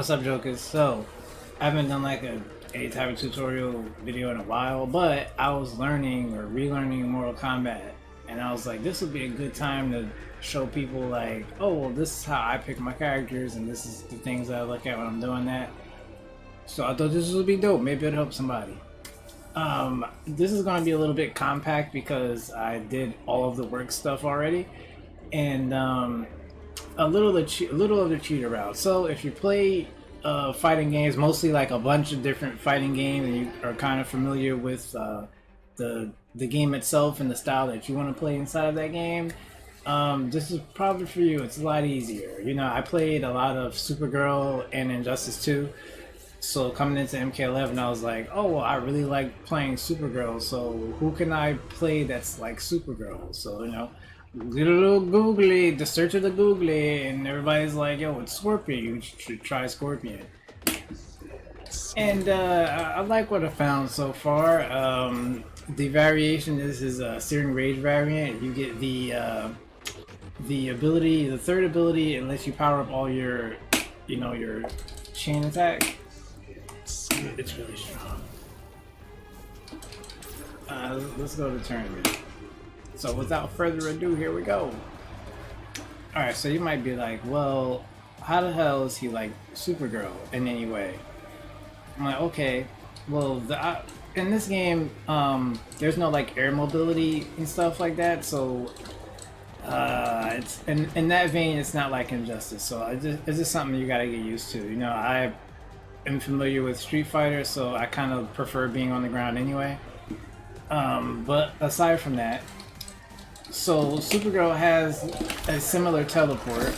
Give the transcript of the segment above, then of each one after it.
What's up, Jokers? So, I haven't done like any type of tutorial video in a while, but I was learning or relearning Mortal Kombat, and I was like, this would be a good time to show people like, oh, well, this is how I pick my characters, and this is the things that I look at when I'm doing that. So I thought this would be dope. Maybe it'd help somebody. This is going to be a little bit compact because I did all of the work stuff already, and a little of the cheater route. So if you play fighting games, mostly like a bunch of different fighting games, and you are kind of familiar with the game itself and the style that you want to play inside of that game, this is probably for you. It's a lot easier. You know, I played a lot of Supergirl and Injustice 2. So coming into MK11, I was like, oh, well, I really like playing Supergirl, so who can I play that's like Supergirl? So, you know, did a little googly, the search of the googly, and everybody's like, yo, it's Scorpion, you should try Scorpion. And I like what I found so far. The variation is a Searing Rage variant. You get the ability, the third ability, it lets you power up all your, you know, your chain attack. It's really strong. Let's go to tournament. So without further ado, here we go. Alright, so you might be like, well, how the hell is he like Supergirl in any way? I'm like, okay, well, in this game, there's no like air mobility and stuff like that, so it's in that vein, it's not like Injustice. So it's just something you gotta get used to. You know, I am familiar with Street Fighter, so I kind of prefer being on the ground anyway. But aside from that, so Supergirl has a similar teleport,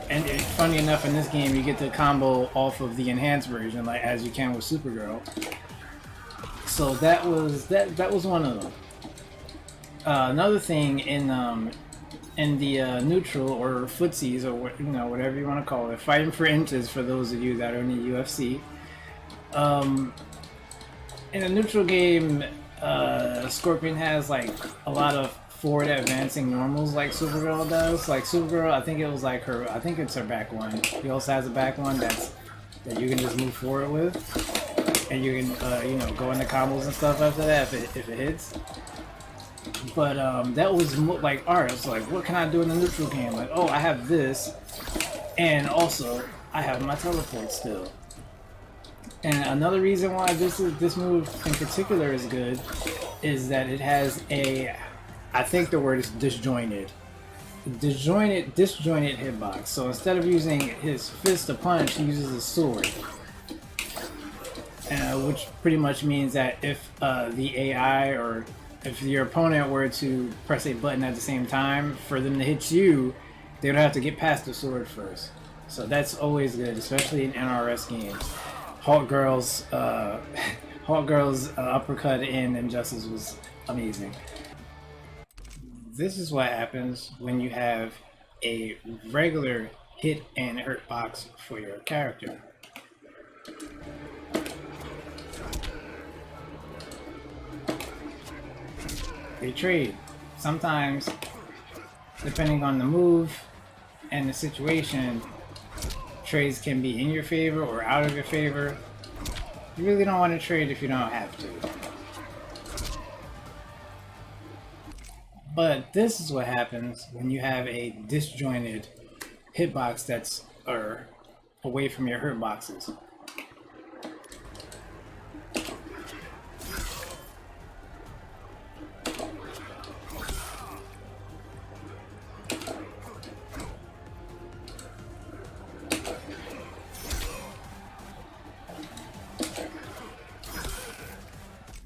and funny enough, in this game you get the combo off of the enhanced version, like as you can with Supergirl. So that was one of them. Another thing in the neutral or footsies, or what, you know, whatever you want to call it, fighting for inches for those of you that are in the UFC. In a neutral game, Scorpion has like a lot of forward advancing normals like Supergirl does. Like Supergirl, I think it was like her, I think it's her back one. She also has a back one that you can just move forward with, and you can you know, go into combos and stuff after that if it hits. But that was like art. It's like, what can I do in the neutral game? Like, oh, I have this, and also I have my teleport still. And another reason why this move in particular is good is that it has a, I think the word is disjointed hitbox. So instead of using his fist to punch, he uses his sword. Which pretty much means that if the AI or if your opponent were to press a button at the same time, for them to hit you, they would have to get past the sword first. So that's always good, especially in NRS games. Hawk Girl's uppercut in Injustice was amazing. This is what happens when you have a regular hit and hurt box for your character. They trade. Sometimes, depending on the move and the situation, trades can be in your favor or out of your favor. You really don't want to trade if you don't have to. But this is what happens when you have a disjointed hitbox that's away from your hurt boxes.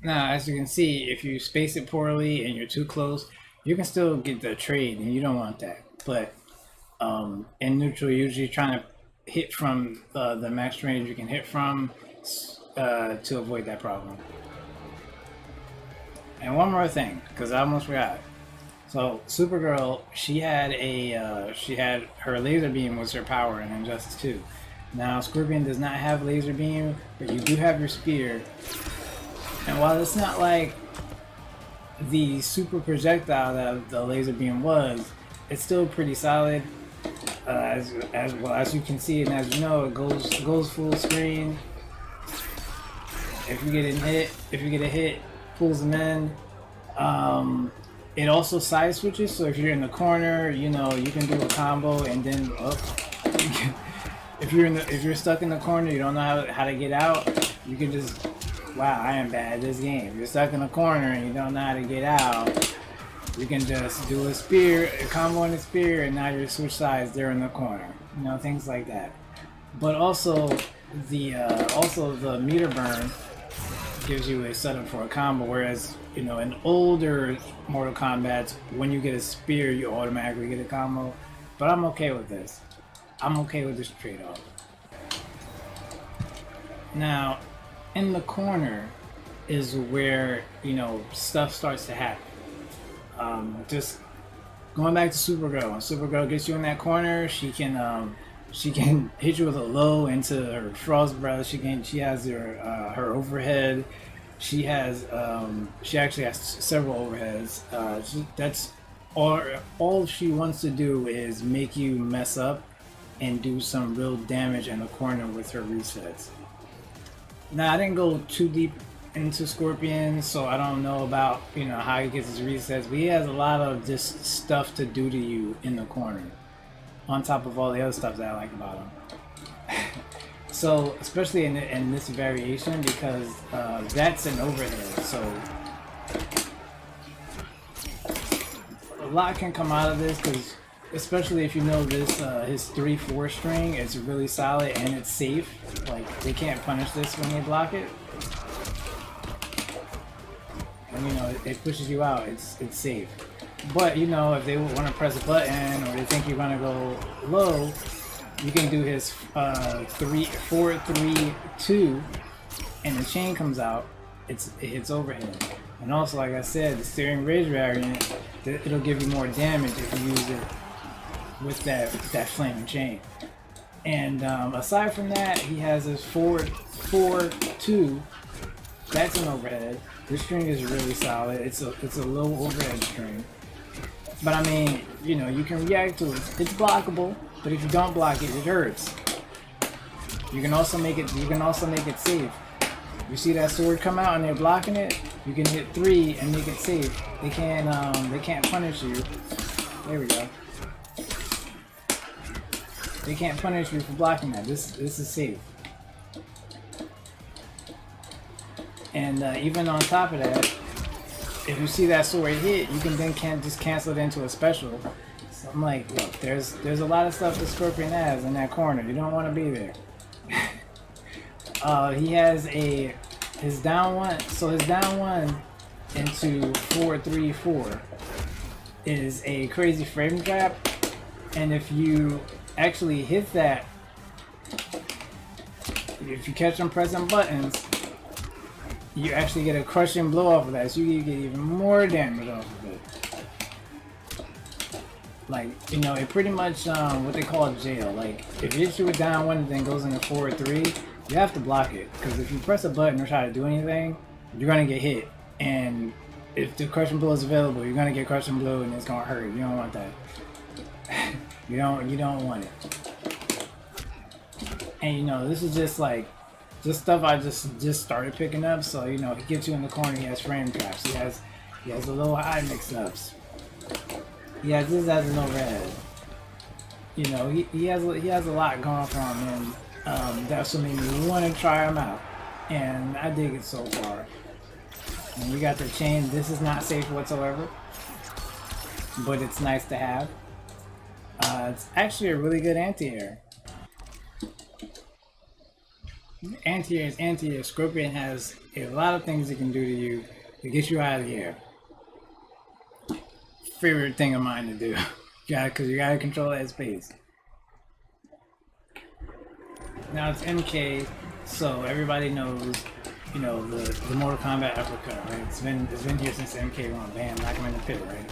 Now, as you can see, if you space it poorly and you're too close, you can still get the trade, and you don't want that. But in neutral, you're usually trying to hit from the max range you can hit from to avoid that problem. And one more thing, because I almost forgot. So Supergirl, she had her laser beam was her power in Injustice 2. Now Scorpion does not have laser beam, but you do have your spear. And while it's not like the super projectile that the laser beam was, it's still pretty solid. as well as you can see and as you know, it goes full screen. If you get a hit, pulls them in. It also side switches, so if you're in the corner, you know, you can do a combo and then if you're stuck in the corner, you don't know how to get out, you can just, wow, I am bad at this game. If you're stuck in the corner and you don't know how to get out, you can just do a combo and a spear, and now you're switch sides, they're in the corner. You know, things like that. But also the meter burn gives you a setup for a combo, whereas, you know, in older Mortal Kombat, when you get a spear, you automatically get a combo. But I'm okay with this. I'm okay with this trade-off. Now, in the corner is where, you know, stuff starts to happen. Just going back to Supergirl. When Supergirl gets you in that corner, she can hit you with a low into her frost breath. She has her overhead. She actually has several overheads. That's all she wants to do is make you mess up and do some real damage in the corner with her resets. Now, I didn't go too deep into Scorpion, so I don't know about, you know, how he gets his resets, but he has a lot of just stuff to do to you in the corner, on top of all the other stuff that I like about him. So, especially in this variation, because that's an overhead, so a lot can come out of this, because especially if you know this, his 3-4 string is really solid and it's safe. Like, they can't punish this when they block it. And, you know, it pushes you out, it's safe. But, you know, if they want to press a button or they think you're going to go low, you can do his 4-3-2 and the chain comes out, it hits overhead. And also, like I said, the steering ridge variant, it'll give you more damage if you use it with that flaming chain. And aside from that, he has his 4-4-2. That's an overhead. This string is really solid. It's a low overhead string. But I mean, you know, you can react to it. It's blockable, but if you don't block it, it hurts. You can also make it safe. You see that sword come out and they're blocking it, you can hit 3 and make it safe. They can't punish you. There we go. They can't punish you for blocking that. This is safe. And even on top of that, if you see that sword hit, you can then just cancel it into a special. So I'm like, look, there's a lot of stuff that Scorpion has in that corner. You don't want to be there. He has his down one. So his down one into 4-3-4 is a crazy frame trap, and if you actually hit that, if you catch them pressing buttons, you actually get a crushing blow off of that, so you get even more damage off of it. Like, you know, it pretty much what they call jail. Like, if it hits you with down one and then goes into 4-3, you have to block it, because if you press a button or try to do anything, you're gonna get hit. And if the crushing blow is available, you're gonna get crushing blow and it's gonna hurt. You don't want that. You don't want it. And you know, this is just like stuff I just started picking up. So you know, he gets you in the corner. He has frame traps. He has the low high mix-ups. He has this as an overhead. You know, he has a lot going for him, and that's what made me want to try him out. And I dig it so far. And we got the chain. This is not safe whatsoever, but it's nice to have. It's actually a really good anti-air. Anti-air is anti-air. Scorpion has a lot of things it can do to you to get you out of the air. Favorite thing of mine to do, because you gotta control that space. Now it's MK, so everybody knows, you know, the Mortal Kombat uppercut, right? It's been here since MK1. Bam, knock him in the pit, right?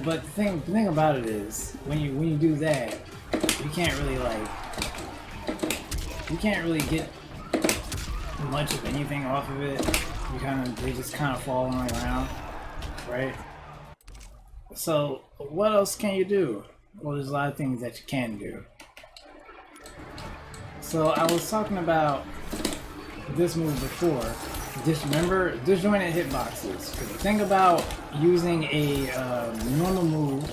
But the thing about it is, when you do that, you can't really get much of anything off of it. They just kind of fall on the ground, right? So what else can you do? Well, there's a lot of things that you can do. So I was talking about this move before. Remember disjointed hitboxes. The thing about using a normal move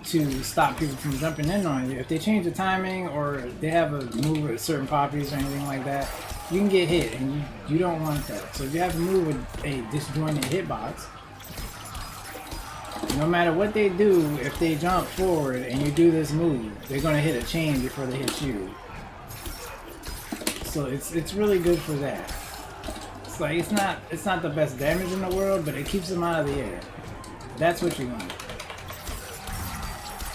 to stop people from jumping in on you, if they change the timing or they have a move with certain properties or anything like that, you can get hit, and you don't want that. So if you have a move with a disjointed hitbox, no matter what they do, if they jump forward and you do this move, they're gonna hit a chain before they hit you. So it's really good for that. It's like it's not the best damage in the world, but it keeps them out of the air. That's what you want.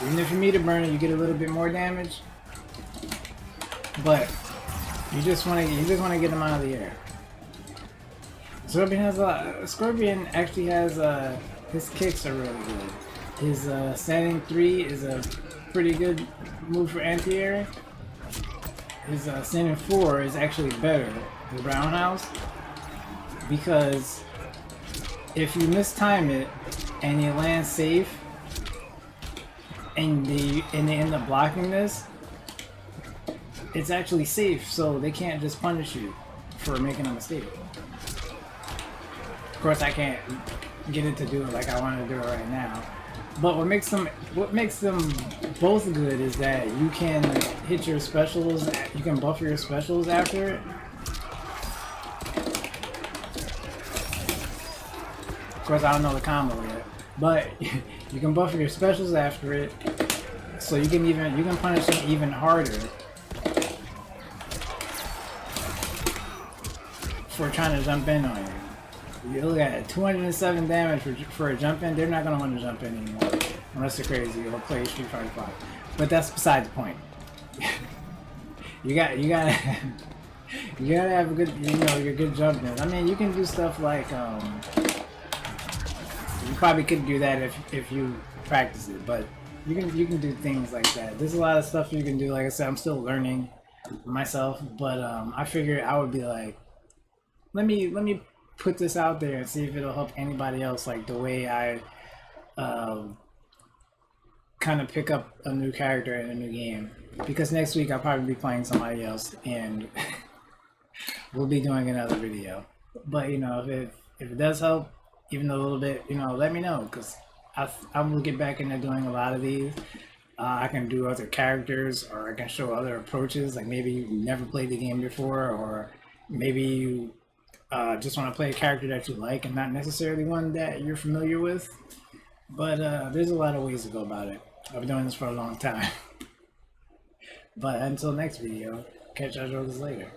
Even if you meet a burner, you get a little bit more damage, but you just want to get them out of the air. Scorpion actually has his kicks are really good. His standing 3 is a pretty good move for anti-air. His standing 4 is actually better, the roundhouse, because if you mistime it and you land safe and they end up blocking this, it's actually safe, so they can't just punish you for making a mistake. Of course, I can't get it to do it like I want to do it right now. But what makes them both good is that you can hit your specials, you can buffer your specials after it. Of course, I don't know the combo yet, but you can buffer your specials after it, so you can punish them even harder for trying to jump in on you. You look at it, 207 damage for a jump in. They're not gonna want to jump in anymore unless they're crazy or play Street Fighter 5. But that's beside the point. you gotta have a good, your good jump in. I mean, you can do stuff like you probably could do that if you practice it, but you can do things like that. There's a lot of stuff you can do. Like I said, I'm still learning myself, but I figured I would be like, let me put this out there and see if it'll help anybody else, like the way I kind of pick up a new character in a new game. Because next week I'll probably be playing somebody else and we'll be doing another video. But if it does help even a little bit, let me know, because I will get back into doing a lot of these. I can do other characters, or I can show other approaches, like maybe you never played the game before, or maybe you just want to play a character that you like and not necessarily one that you're familiar with. But there's a lot of ways to go about it. I've been doing this for a long time. But until next video, catch y'all jokers later.